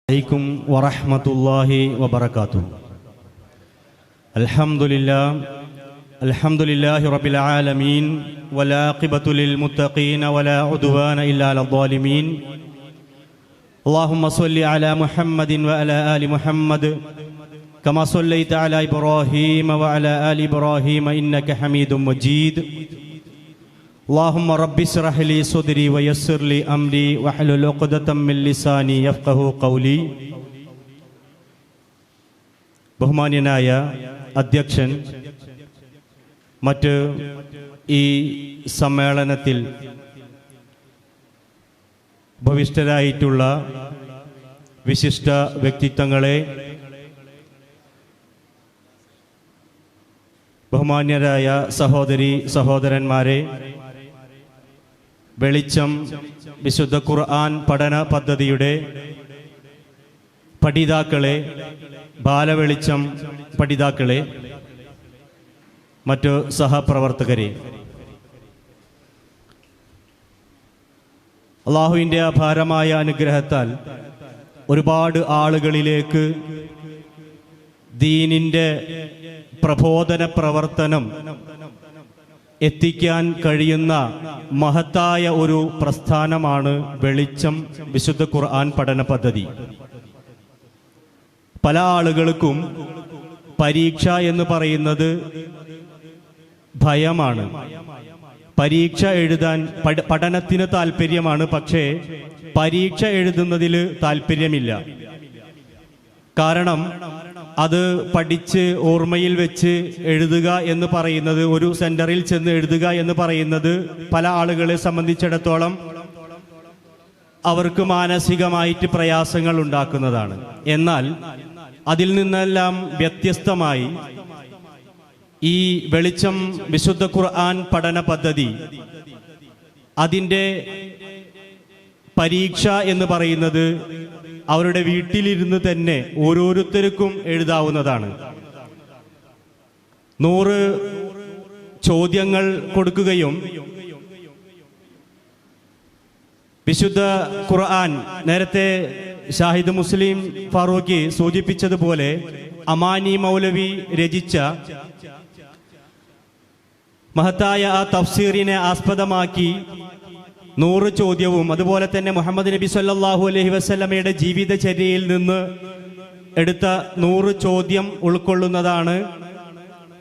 عليكم ورحمة الله وبركاته. الحمد لله رب العالمين والعاقبة للمتقين ولا عدوان إلا على الظالمين. اللهم صل على محمد وعلى آل محمد كما صليت على إبراهيم وعلى آل إبراهيم إنك حميد مجيد. اللهم رب اشرح لي صدري ويسر لي أمري واحلل عقدة من لساني يفقهوا قولي. ബഹുമാന്യനായ അധ്യക്ഷൻ, മറ്റ് ഈ സമ്മേളനത്തിൽ ഭവിഷ്ഠരായിട്ടുള്ള വിശിഷ്ട വ്യക്തിത്വങ്ങളെ, ബഹുമാന്യരായ സഹോദരി സഹോദരന്മാരെ, വെളിച്ചം വിശുദ്ധ ഖുർആൻ പഠന പദ്ധതിയുടെ പഠിതാക്കളെ, ബാലവെളിച്ചം പഠിതാക്കളെ, മറ്റു സഹപ്രവർത്തകരെ, അള്ളാഹുവിൻ്റെ അപാരമായ അനുഗ്രഹത്താൽ ഒരുപാട് ആളുകളിലേക്ക് ദീനിൻ്റെ പ്രബോധന പ്രവർത്തനം എത്തിക്കാൻ കഴിയുന്ന മഹത്തായ ഒരു പ്രസ്ഥാനമാണ് വെളിച്ചം വിശുദ്ധ ഖുർആൻ പഠന പദ്ധതി. പല ആളുകൾക്കും പരീക്ഷ എന്ന് പറയുന്നത് ഭയമാണ്. പരീക്ഷ എഴുതാൻ പഠനത്തിന് താല്പര്യമാണ്, പക്ഷേ പരീക്ഷ എഴുതുന്നതിൽ താല്പര്യമില്ല. കാരണം അത് പഠിച്ച് ഓർമ്മയിൽ വെച്ച് എഴുതുക എന്ന് പറയുന്നത്, ഒരു സെന്ററിൽ ചെന്ന് എഴുതുക എന്ന് പറയുന്നത് പല ആളുകളെ സംബന്ധിച്ചിടത്തോളം അവർക്ക് മാനസികമായിട്ട് പ്രയാസങ്ങൾ ഉണ്ടാക്കുന്നതാണ്. എന്നാൽ അതിൽ നിന്നെല്ലാം വ്യത്യസ്തമായി ഈ വെളിച്ചം വിശുദ്ധ ഖുർആൻ പഠന പദ്ധതി, അതിൻ്റെ പരീക്ഷ എന്ന് പറയുന്നത് അവരുടെ വീട്ടിലിരുന്ന് തന്നെ ഓരോരുത്തർക്കും എഴുതാവുന്നതാണ്. 100 ചോദ്യങ്ങൾ കൊടുക്കുകയും വിശുദ്ധ ഖുർആൻ, നേരത്തെ ഷാഹിദ് മുസ്ലിം ഫാറൂഖി സൂചിപ്പിച്ചതുപോലെ, അമാനി മൗലവി രചിച്ച മഹത്തായ ആ തഫ്സീറിനെ ആസ്പദമാക്കി 100 ചോദ്യവും, അതുപോലെ തന്നെ മുഹമ്മദ് നബി സല്ലല്ലാഹു അലൈഹി വസല്ലമയുടെ ജീവിതചര്യയിൽ നിന്ന് എടുത്ത 100 ചോദ്യം ഉൾക്കൊള്ളുന്നതാണ്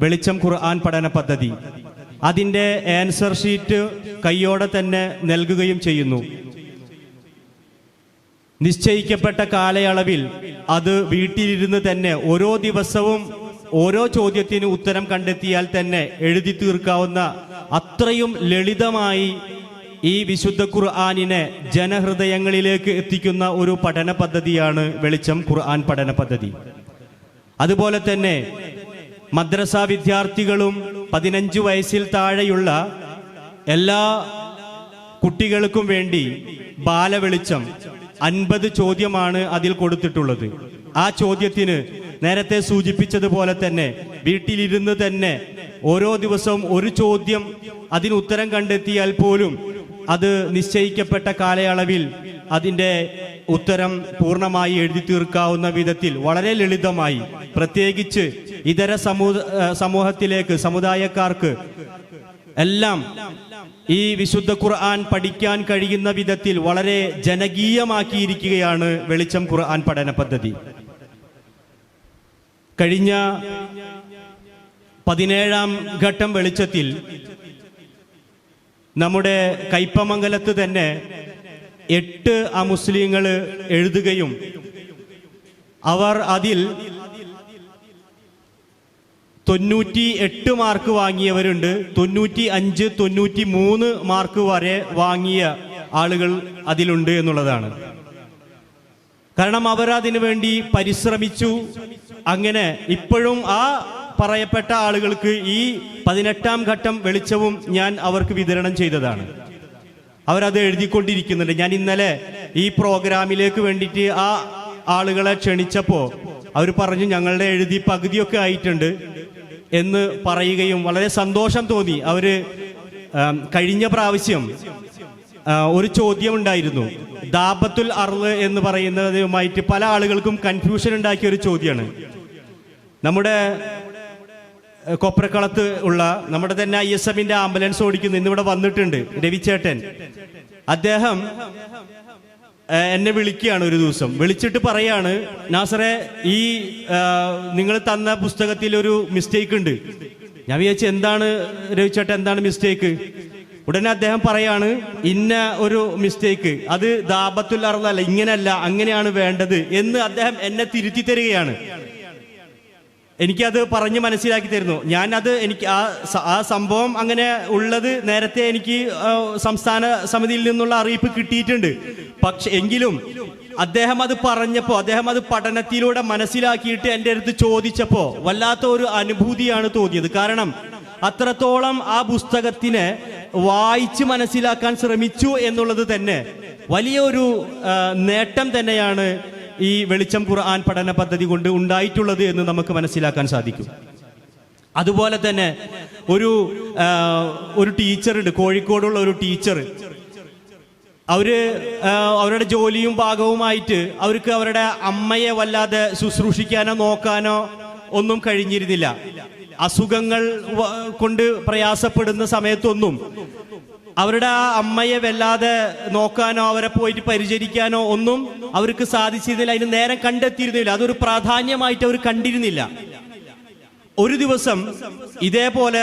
വെളിച്ചം ഖുർആൻ പഠന പദ്ധതി. അതിൻ്റെ ആൻസർ ഷീറ്റ് കയ്യോടെ തന്നെ നൽകുകയും ചെയ്യുന്നു. നിശ്ചയിക്കപ്പെട്ട കാലയളവിൽ അത് വീട്ടിലിരുന്ന് തന്നെ ഓരോ ദിവസവും ഓരോ ചോദ്യത്തിന് ഉത്തരം കണ്ടെത്തിയാൽ തന്നെ എഴുതി തീർക്കാവുന്ന അത്രയും ലളിതമായി ഈ വിശുദ്ധ ഖുർആനിനെ ജനഹൃദയങ്ങളിലേക്ക് എത്തിക്കുന്ന ഒരു പഠന പദ്ധതിയാണ് വെളിച്ചം ഖുർആൻ പഠന പദ്ധതി. അതുപോലെ തന്നെ മദ്രസ വിദ്യാർത്ഥികളും 15 വയസ്സിൽ താഴെയുള്ള എല്ലാ കുട്ടികൾക്കും വേണ്ടി ബാലവെളിച്ചം 50 ചോദ്യമാണ് അതിൽ കൊടുത്തിട്ടുള്ളത്. ആ ചോദ്യത്തിന് നേരത്തെ സൂചിപ്പിച്ചതുപോലെ തന്നെ വീട്ടിലിരുന്ന് തന്നെ ഓരോ ദിവസവും ഒരു ചോദ്യം അതിന് ഉത്തരം കണ്ടെത്തിയാൽ പോലും അത് നിശ്ചയിക്കപ്പെട്ട കാലയളവിൽ അതിൻ്റെ ഉത്തരം പൂർണ്ണമായി എഴുതി തീർക്കാവുന്ന വിധത്തിൽ വളരെ ലളിതമായി, പ്രത്യേകിച്ച് ഇതര സമൂഹത്തിലേക്ക്, സമുദായക്കാർക്ക് എല്ലാം ഈ വിശുദ്ധ ഖുർആൻ പഠിക്കാൻ കഴിയുന്ന വിധത്തിൽ വളരെ ജനകീയമാക്കിയിരിക്കുകയാണ് വെളിച്ചം ഖുർആൻ പഠന പദ്ധതി. കഴിഞ്ഞ 17ാം ഘട്ടം വെളിച്ചത്തിൽ നമ്മുടെ കയ്പമംഗലത്ത് തന്നെ 8 അമുസ്ലിങ്ങൾ എഴുതുകയും അവർ അതിൽ 98 മാർക്ക് വാങ്ങിയവരുണ്ട്, 95, 93 മാർക്ക് വരെ വാങ്ങിയ ആളുകൾ അതിലുണ്ട് എന്നുള്ളതാണ്. കാരണം അവർ അതിനു വേണ്ടി പരിശ്രമിച്ചു. അങ്ങനെ ഇപ്പോഴും ആ പറയപ്പെട്ട ആളുകൾക്ക് ഈ 18ാം ഘട്ടം വെളിച്ചവും ഞാൻ അവർക്ക് വിതരണം ചെയ്തതാണ്. അവരത് എഴുതിക്കൊണ്ടിരിക്കുന്നുണ്ട്. ഞാൻ ഇന്നലെ ഈ പ്രോഗ്രാമിലേക്ക് വേണ്ടിയിട്ട് ആ ആളുകളെ ക്ഷണിച്ചപ്പോൾ അവർ പറഞ്ഞു, ഞങ്ങളുടെ എഴുതി പകുതിയൊക്കെ ആയിട്ടുണ്ട് എന്ന് പറയുകയും വളരെ സന്തോഷം തോന്നി. അവര് കഴിഞ്ഞ പ്രാവശ്യം ഒരു ചോദ്യം ഉണ്ടായിരുന്നു. ദാബത്തുൽ അർള് എന്ന് പറയുന്നതുമായിട്ട് പല ആളുകൾക്കും കൺഫ്യൂഷൻ ഉണ്ടാക്കിയ ഒരു ചോദ്യമാണ്. നമ്മുടെ കൊപ്രക്കളത്ത് ഉള്ള നമ്മുടെ തന്നെ ISMന്റെ ആംബുലൻസ് ഓടിക്കുന്നു, ഇന്നിവിടെ വന്നിട്ടുണ്ട് രവിചേട്ടൻ. അദ്ദേഹം എന്നെ വിളിക്കുകയാണ് ഒരു ദിവസം. വിളിച്ചിട്ട് പറയാണ്, നാസറെ ഈ നിങ്ങൾ തന്ന പുസ്തകത്തിൽ ഒരു മിസ്റ്റേക്ക് ഉണ്ട്. ഞാൻ വിചാരിച്ചു എന്താണ് രവിചേട്ടൻ, എന്താണ് മിസ്റ്റേക്ക്? ഉടനെ അദ്ദേഹം പറയാണ്, ഇന്ന ഒരു മിസ്റ്റേക്ക്, അത് ദാബത്തുൽ അർള് അല്ല, ഇങ്ങനെയല്ല, അങ്ങനെയാണ് വേണ്ടത് എന്ന് അദ്ദേഹം എന്നെ തിരുത്തി തരികയാണ്. എനിക്കത് പറഞ്ഞ് മനസ്സിലാക്കി തരുന്നു. എനിക്ക് ആ സംഭവം അങ്ങനെ ഉള്ളത് നേരത്തെ എനിക്ക് സംസ്ഥാന സമിതിയിൽ നിന്നുള്ള അറിയിപ്പ് കിട്ടിയിട്ടുണ്ട്. പക്ഷെ എങ്കിലും അദ്ദേഹം അത് പറഞ്ഞപ്പോൾ, അദ്ദേഹം അത് പഠനത്തിലൂടെ മനസ്സിലാക്കിയിട്ട് എൻ്റെ അടുത്ത് ചോദിച്ചപ്പോൾ വല്ലാത്ത ഒരു അനുഭൂതിയാണ് തോന്നിയത്. കാരണം അത്രത്തോളം ആ പുസ്തകത്തിനെ വായിച്ച് മനസ്സിലാക്കാൻ ശ്രമിച്ചു എന്നുള്ളത് തന്നെ വലിയൊരു നേട്ടം തന്നെയാണ് ഈ വെളിച്ചം ഖുർആൻ പഠന പദ്ധതി കൊണ്ട് ഉണ്ടായിട്ടുള്ളത് എന്ന് നമുക്ക് മനസ്സിലാക്കാൻ സാധിക്കും. അതുപോലെ തന്നെ ഒരു ടീച്ചറുണ്ട്, കോഴിക്കോടുള്ള ഒരു ടീച്ചർ. അവരുടെ ജോലിയും ഭാഗവുമായിട്ട് അവർക്ക് അവരുടെ അമ്മയെ വല്ലാതെ ശുശ്രൂഷിക്കാനോ നോക്കാനോ ഒന്നും കഴിഞ്ഞിരുന്നില്ല. അസുഖങ്ങൾ കൊണ്ട് പ്രയാസപ്പെടുന്ന സമയത്തൊന്നും അവരുടെ ആ അമ്മയെ വല്ലാതെ നോക്കാനോ അവരെ പോയിട്ട് പരിചരിക്കാനോ ഒന്നും അവർക്ക് സാധിച്ചിരുന്നില്ല. അതിന് നേരം കണ്ടെത്തിയിരുന്നില്ല. അതൊരു പ്രാധാന്യമായിട്ട് അവർ കണ്ടിരുന്നില്ല. ഒരു ദിവസം ഇതേപോലെ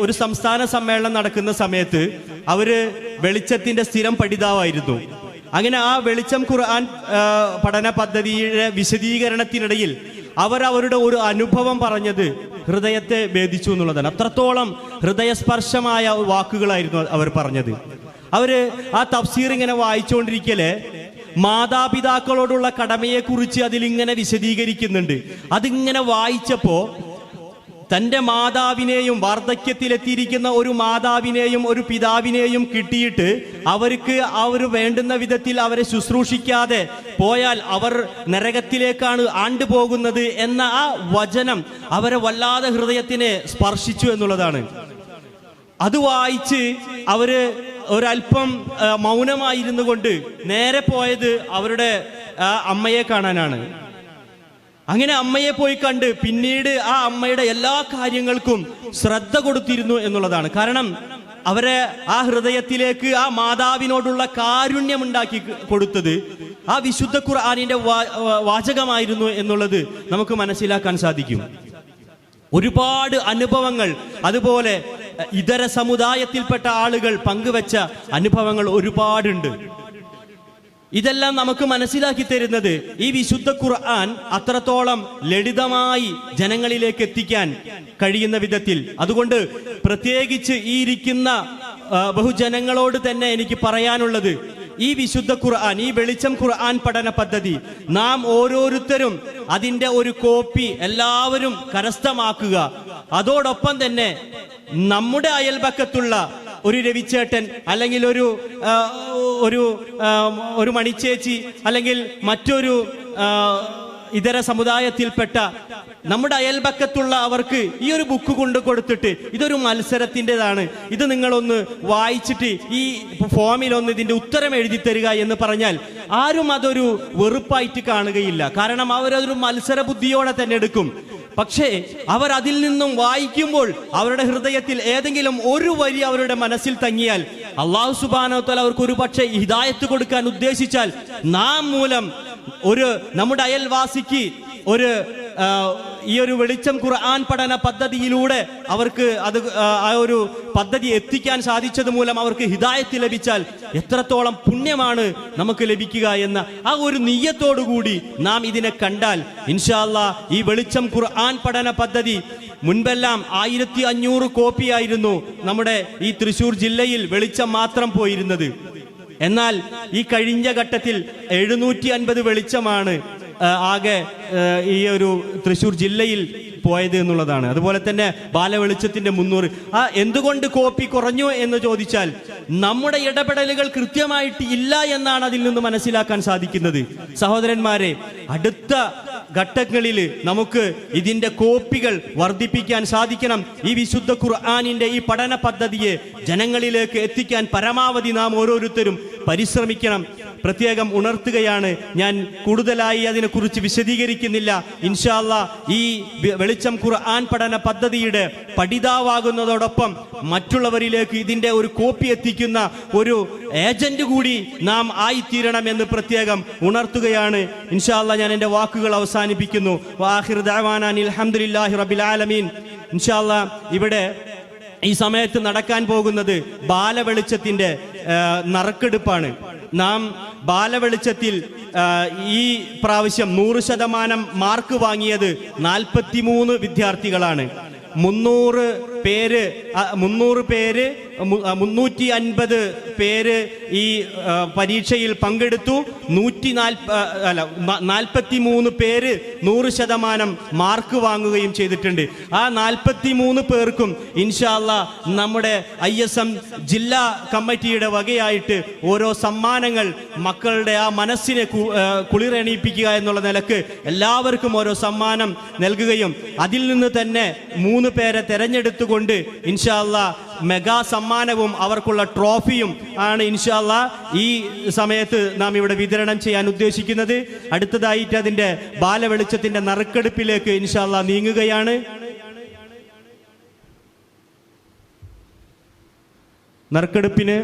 ഒരു സംസ്ഥാന സമ്മേളനം നടക്കുന്ന സമയത്ത് അവര് വെളിച്ചത്തിന്റെ സ്ഥിരം പഠിതാവായിരുന്നു. അങ്ങനെ ആ വെളിച്ചം ഖുർആൻ പഠന പദ്ധതിയുടെ വിശദീകരണത്തിനിടയിൽ അവരുടെ ഒരു അനുഭവം പറഞ്ഞത് ഹൃദയത്തെ ഭേദിച്ചു എന്നുള്ളതാണ്. അത്രത്തോളം ഹൃദയസ്പർശമായ വാക്കുകളായിരുന്നു അവർ പറഞ്ഞത്. അവര് ആ തഫ്സീർ ഇങ്ങനെ വായിച്ചുകൊണ്ടിരിക്കല് മാതാപിതാക്കളോടുള്ള കടമയെക്കുറിച്ച് അതിലിങ്ങനെ വിശദീകരിക്കുന്നുണ്ട്. അതിങ്ങനെ വായിച്ചപ്പോ തൻ്റെ മാതാവിനെയും, വാർദ്ധക്യത്തിലെത്തിയിരിക്കുന്ന ഒരു മാതാവിനെയും ഒരു പിതാവിനെയും കിട്ടിയിട്ട് അവർ വേണ്ടുന്ന വിധത്തിൽ അവരെ ശുശ്രൂഷിക്കാതെ പോയാൽ അവർ നരകത്തിലേക്കാണ് ആണ്ടുപോകുന്നത് എന്ന ആ വചനം അവരെ വല്ലാതെ ഹൃദയത്തിനെ സ്പർശിച്ചു എന്നുള്ളതാണ്. അത് വായിച്ച് ഒരല്പം മൗനമായിരുന്നു കൊണ്ട് നേരെ പോയത് അവരുടെ അമ്മയെ കാണാനാണ്. അങ്ങനെ അമ്മയെ പോയി കണ്ട് പിന്നീട് ആ അമ്മയുടെ എല്ലാ കാര്യങ്ങൾക്കും ശ്രദ്ധ കൊടുത്തിരുന്നു എന്നുള്ളതാണ്. കാരണം അവരെ ആ ഹൃദയത്തിലേക്ക് ആ മാതാവിനോടുള്ള കാരുണ്യം ഉണ്ടാക്കി കൊടുത്തത് ആ വിശുദ്ധ ഖുർആനിന്റെ വാചകമായിരുന്നു എന്നുള്ളത് നമുക്ക് മനസ്സിലാക്കാൻ സാധിക്കും. ഒരുപാട് അനുഭവങ്ങൾ അതുപോലെ ഇതര സമുദായത്തിൽപ്പെട്ട ആളുകൾ പങ്കുവെച്ച അനുഭവങ്ങൾ ഒരുപാടുണ്ട്. ഇതെല്ലാം നമുക്ക് മനസ്സിലാക്കി തരുന്നത് ഈ വിശുദ്ധ ഖുർആൻ അത്രത്തോളം ലളിതമായി ജനങ്ങളിലേക്ക് എത്തിക്കാൻ കഴിയുന്ന വിധത്തിൽ. അതുകൊണ്ട് പ്രത്യേകിച്ച് ഈ ഇരിക്കുന്ന ബഹുജനങ്ങളോട് തന്നെ എനിക്ക് പറയാനുള്ളത്, ഈ വിശുദ്ധ ഖുർആൻ, ഈ വെളിച്ചം ഖുർആൻ പഠന പദ്ധതി നാം ഓരോരുത്തരും അതിൻ്റെ ഒരു കോപ്പി എല്ലാവരും കരസ്ഥമാക്കുക. അതോടൊപ്പം തന്നെ നമ്മുടെ അയൽപക്കത്തുള്ള ഒരു രവിചേട്ടൻ അല്ലെങ്കിൽ ഒരു മണിച്ചേച്ചി അല്ലെങ്കിൽ മറ്റൊരു ഇതര സമുദായത്തിൽപ്പെട്ട നമ്മുടെ അയൽപക്കത്തുള്ള അവർക്ക് ഈ ഒരു ബുക്ക് കൊണ്ട് കൊടുത്തിട്ട് ഇതൊരു മത്സരത്തിൻ്റെതാണ്, ഇത് നിങ്ങളൊന്ന് വായിച്ചിട്ട് ഈ ഫോമിലൊന്ന് ഇതിൻ്റെ ഉത്തരം എഴുതി തരിക എന്ന് പറഞ്ഞാൽ ആരും അതൊരു വെറുപ്പായിട്ട് കാണുകയില്ല. കാരണം അവരതൊരു മത്സര ബുദ്ധിയോടെ തന്നെ എടുക്കും. പക്ഷേ അവർ അതിൽ നിന്നും വായിക്കുമ്പോൾ അവരുടെ ഹൃദയത്തിൽ ഏതെങ്കിലും ഒരു വരി അവരുടെ മനസ്സിൽ തങ്ങിയാൽ അല്ലാഹു സുബ്ഹാനഹു വ തആല അവർക്ക് ഒരു പക്ഷേ ഹിദായത്ത് കൊടുക്കാൻ ഉദ്ദേശിച്ചാൽ നാം മൂലം നമ്മുടെ അയൽവാസിക്ക് ഈ ഒരു വെളിച്ചം ഖുർആൻ പഠന പദ്ധതിയിലൂടെ അവർക്ക് ആ ഒരു പദ്ധതി എത്തിക്കാൻ സാധിച്ചത് മൂലം അവർക്ക് ഹിദായത്ത് ലഭിച്ചാൽ എത്രത്തോളം പുണ്യമാണ് നമുക്ക് ലഭിക്കുക എന്ന ആ ഒരു നിയ്യത്തോടുകൂടി നാം ഇതിനെ കണ്ടാൽ ഇൻഷാ അല്ലാഹ് ഈ വെളിച്ചം ഖുർആൻ പഠന പദ്ധതി മുൻപെല്ലാം 1500 കോപ്പിയായിരുന്നു നമ്മുടെ ഈ തൃശ്ശൂർ ജില്ലയിൽ വെളിച്ചം മാത്രം പോയിരുന്നത്. എന്നാൽ ഈ കഴിഞ്ഞ ഘട്ടത്തിൽ 750 വെളിച്ചമാണ് ആകെ ഈ ഒരു തൃശ്ശൂർ ജില്ലയിൽ പോയത് എന്നുള്ളതാണ്. അതുപോലെ തന്നെ ബാലവെളിച്ചത്തിന്റെ 300. എന്തുകൊണ്ട് കോപ്പി കുറഞ്ഞു എന്ന് ചോദിച്ചാൽ നമ്മുടെ ഇടപെടലുകൾ കൃത്യമായിട്ട് ഇല്ല എന്നാണ് അതിൽ നിന്ന് മനസ്സിലാക്കാൻ സാധിക്കുന്നത്. സഹോദരന്മാരെ, അടുത്ത ഘട്ടങ്ങളിൽ നമുക്ക് ഇതിൻ്റെ കോപ്പികൾ വർദ്ധിപ്പിക്കാൻ സാധിക്കണം. ഈ വിശുദ്ധ ഖുർആനിൻ്റെ ഈ പഠന പദ്ധതിയെ ജനങ്ങളിലേക്ക് എത്തിക്കാൻ പരമാവധി നാം ഓരോരുത്തരും പരിശ്രമിക്കണം. പ്രത്യേകം ഉണർത്തുകയാണ്. ഞാൻ കൂടുതലായി അതിനെക്കുറിച്ച് വിശദീകരിക്കുന്നില്ല. ഇൻഷാ അല്ലാഹ് ഈ വെളിച്ചം ഖുർആൻ പഠന പദ്ധതിയുടെ പഠിതാവാകുന്നതോടൊപ്പം മറ്റുള്ളവരിലേക്ക് ഇതിൻ്റെ ഒരു കോപ്പി എത്തിക്കുന്ന ഒരു ഏജന്റ് കൂടി നാം ആയിത്തീരണം എന്ന് പ്രത്യേകം ഉണർത്തുകയാണ്. ഇൻഷാ അല്ലാഹ് ഞാൻ എൻ്റെ വാക്കുകൾ അവസാനിപ്പിക്കുന്നു. വാഖിർ ദഅവാനാ അൽഹംദുലില്ലാഹി റബ്ബിൽ ആലമീൻ. ഇൻഷാ അല്ലാഹ് ഇവിടെ ഈ സമയത്ത് നടക്കാൻ പോകുന്നത് ബാലവെളിച്ചത്തിൻ്റെ നറുക്കെടുപ്പാണ്. നാം ബാലവെളിച്ചത്തിൽ ഈ പ്രാവശ്യം 100% മാർക്ക് വാങ്ങിയത് 43 വിദ്യാർത്ഥികളാണ്. 300 പേര് 350 പേര് ഈ പരീക്ഷയിൽ പങ്കെടുത്തു. 43 പേര് 100% മാർക്ക് വാങ്ങുകയും ചെയ്തിട്ടുണ്ട്. ആ 43 പേർക്കും ഇൻഷാ അല്ലാഹ് നമ്മുടെ ISM ജില്ലാ കമ്മിറ്റിയുടെ വകയായിട്ട് ഓരോ സമ്മാനങ്ങൾ, മക്കളുടെ ആ മനസ്സിനെ കുളിരെണീപ്പിക്കുക എന്നുള്ള നിലക്ക് എല്ലാവർക്കും ഓരോ സമ്മാനം നൽകുകയും അതിൽ നിന്ന് തന്നെ 3 പേരെ തെരഞ്ഞെടുത്തുകൊണ്ട് ഇൻഷാ അല്ലാഹ് മെഗാ സമ്മാനവും അവർക്കുള്ള ട്രോഫിയും ആണ് ഇൻഷാ അല്ലാഹ് ഈ സമയത്ത് നാം ഇവിടെ വിതരണം ചെയ്യാൻ ഉദ്ദേശിക്കുന്നത്. അടുത്തതായിട്ട് അതിൻ്റെ ബാലവെളിച്ചത്തിൻ്റെ നറുക്കെടുപ്പിലേക്ക് ഇൻഷാ അല്ലാഹ് നീങ്ങുകയാണ്. നറുക്കെടുപ്പിന്